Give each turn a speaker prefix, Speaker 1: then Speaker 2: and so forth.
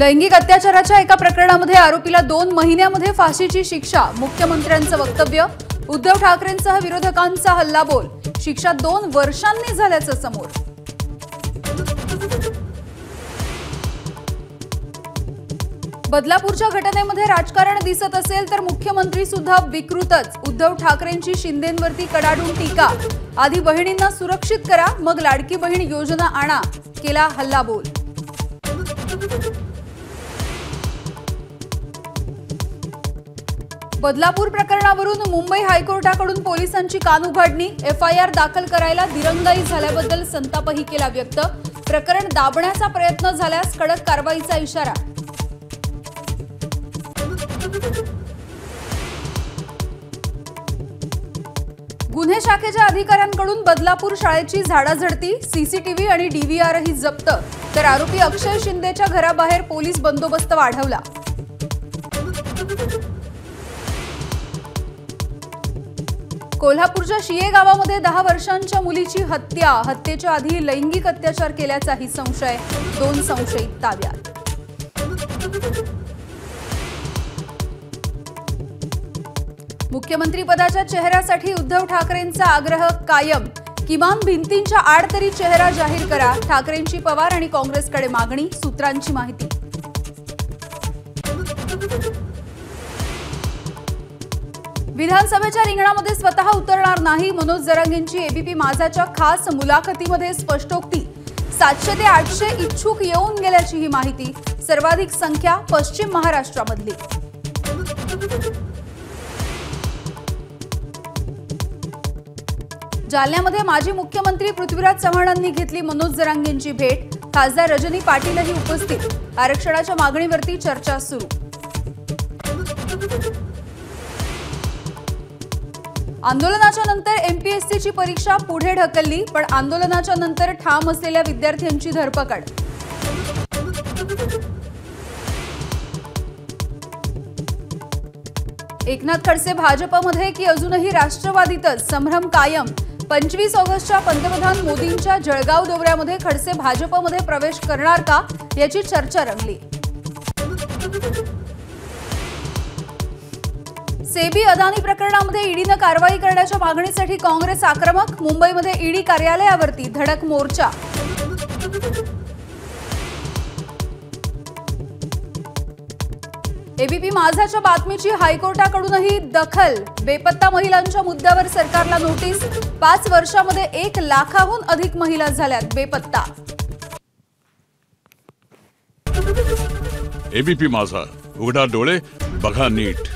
Speaker 1: लैंगिक अत्याचाराच्या एका प्रकरणामध्ये आरोपीला 2 महिन्यामध्ये फाशीची शिक्षा। मुख्यमंत्र्यांचं वक्तव्य। उद्धव ठाकरेंसह विरोधकांचा हल्लाबोल। शिक्षा 2 वर्षांनी झाल्याचं समोर। बदलापूरच्या घटनेमध्ये राजकारण दिसत असेल तर मुख्यमंत्री सुद्धा विकृतच। उद्धव ठाकरेंची शिंदेंवरती कडाडून टीका। आधी बहिणींना सुरक्षित करा, मग लाडकी बहीण योजना आणा, केला हल्लाबोल। बदलापूर प्रकरणावरून मुंबई हायकोर्टाकडून पोलिसांची कानउघाडणी। एफआयआर दाखल करायला दिरंगाई झाल्याबद्दल संतापही केला व्यक्त। प्रकरण दाबण्याचा प्रयत्न झाल्यास कडक कारवाईचा इशारा। गुन्हे शाखेच्या अधिकाऱ्यांकडून बदलापूर शाळेची झाडाझडती। सीसीटीव्ही आणि डीव्हीआरही जप्त, तर आरोपी अक्षय शिंदेच्या घराबाहेर पोलीस बंदोबस्त वाढवला। कोल्हापूरच्या शिये गावामध्ये 10 वर्षांच्या मुलीची हत्या। हत्येच्या आधी लैंगिक अत्याचार केल्याचाही संशय। 2 संशयित ताब्यात। मुख्यमंत्री पदाच्या चेहऱ्यासाठी उद्धव ठाकरेंचा आग्रह कायम। किमान भिंतींच्या आड तरी चेहरा जाहीर करा। ठाकरेंची पवार आणि काँग्रेसकडे मागणी। सूत्रांची माहिती। विधानसभेच्या रिंगणामध्ये स्वतः उतरणार नाही। मनोज जरांगेंची एबीपी माझाच्या खास मुलाखतीमध्ये स्पष्टोक्ती। 700 ते 800 इच्छुक येऊन गेल्याची ही माहिती। सर्वाधिक संख्या पश्चिम महाराष्ट्रामधली। जालन्यामध्ये माजी मुख्यमंत्री पृथ्वीराज चव्हाणांनी घेतली मनोज जरांगेंची भेट। खासदार रजनी पाटीलही उपस्थित। आरक्षणाच्या मागणीवरती चर्चा सुरू। आंदोलनाच्या नंतर एमपीएससीची परीक्षा पुढे ढकलली, पण आंदोलनाच्या नंतर ठाम असलेल्या विद्यार्थ्यांची धरपकड। एकनाथ खडसे भाजपमध्ये की अजूनही राष्ट्रवादीतच? संभ्रम कायम। 25 ऑगस्टच्या पंतप्रधान मोदींच्या जळगाव दौऱ्यामध्ये खडसे भाजपमध्ये प्रवेश करणार का, याची चर्चा रंगली। सेबी अदानी प्रकरणामध्ये ईडीनं कारवाई करण्याच्या मागणीसाठी काँग्रेस आक्रमक। मुंबईमध्ये ईडी कार्यालयावरती धडक मोर्चा। एबीपी माझाच्या बातमीची हायकोर्टाकडूनही दखल। बेपत्ता महिलांच्या मुद्द्यावर सरकारला नोटीस। 5 वर्षांमध्ये 1 लाखाहून अधिक महिला झाल्यात बेपत्ता।
Speaker 2: एबीपी माझा, उघडा डोळे बघा नीट।